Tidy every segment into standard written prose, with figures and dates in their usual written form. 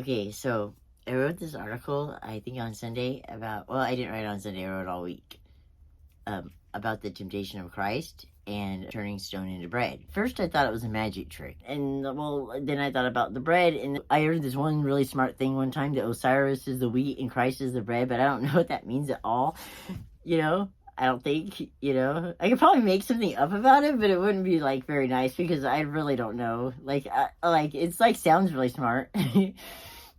Okay, so I wrote this article, I think on Sunday, about, well, I didn't write it on Sunday, I wrote it all week, about the temptation of Christ and turning stone into bread. First, I thought it was a magic trick. And, well, then I thought about the bread, and I heard this one really smart thing one time, that Osiris is the wheat and Christ is the bread, but I don't know what that means at all, you know? I don't think, I could probably make something up about it, but it wouldn't be, like, very nice, because I really don't know. Like, it's, like, sounds really smart,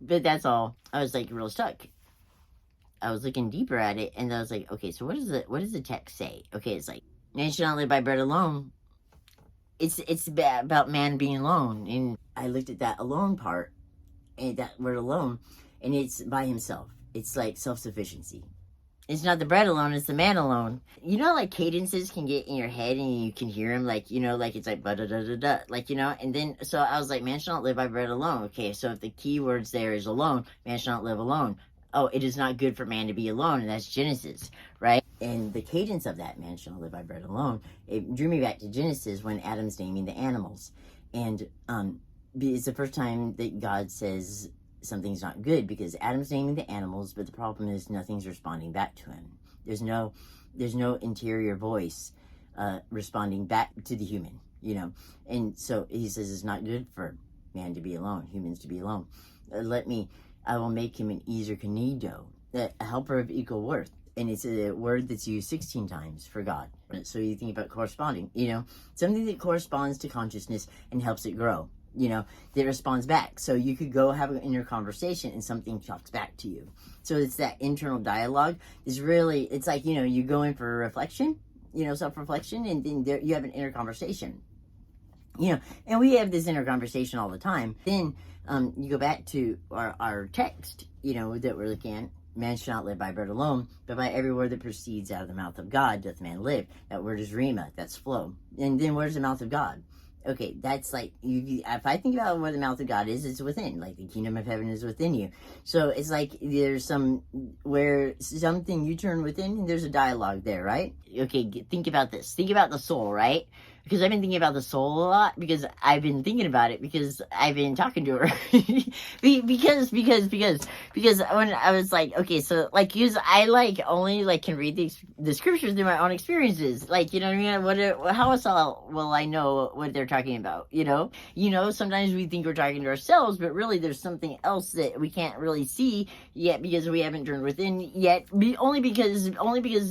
but that's all. I was, like, real stuck. I was looking deeper at it, and I was like, okay, so what does the text say? Okay, it's like, man should not live by bread alone. It's about man being alone, and I looked at that alone part, and that word alone, and it's by himself. It's like self-sufficiency. It's not the bread alone, it's the man alone. You know, like, cadences can get in your head and you can hear them, like, like it's like, ba-da-da-da-da, like, and then, so I was like, man shall not live by bread alone. Okay, so if the key words there is alone, man shall not live alone. Oh, it is not good for man to be alone, and that's Genesis, right? And the cadence of that, man shall not live by bread alone, it drew me back to Genesis when Adam's naming the animals. And it's the first time that God says something's not good, because Adam's naming the animals, but the problem is nothing's responding back to him. There's no interior voice responding back to the human, And so he says it's not good for man to be alone, humans to be alone. I will make him an ezer canido, a helper of equal worth. And it's a word that's used 16 times for God. So you think about corresponding, something that corresponds to consciousness and helps it grow. That responds back. So you could go have an inner conversation and something talks back to you. So it's that internal dialogue is really, it's like, you go in for reflection, self-reflection, and then you have an inner conversation. And we have this inner conversation all the time. Then you go back to our text, that we're looking at. Man shall not live by bread alone, but by every word that proceeds out of the mouth of God doth man live. That word is rhema, that's flow. And then where's the mouth of God? Okay, that's like, if I think about where the mouth of God is, it's within. Like, the kingdom of heaven is within you. So it's like there's where something you turn within, and there's a dialogue there, right? Okay, think about this. Think about the soul, right? Because I've been thinking about the soul a lot, because I've been thinking about it, because I've been talking to her. because when I was like, okay, so, like, I, like, only, like, can read the scriptures through my own experiences. Like, you know what I mean? How else will I know what they're talking about, Sometimes we think we're talking to ourselves, but really there's something else that we can't really see yet, because we haven't turned within yet, only because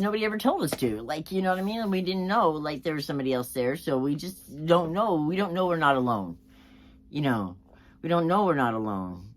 nobody ever told us to. Like, you know what I mean? And we didn't know, like, there was somebody else there. So we just don't know. We don't know we're not alone. We don't know we're not alone.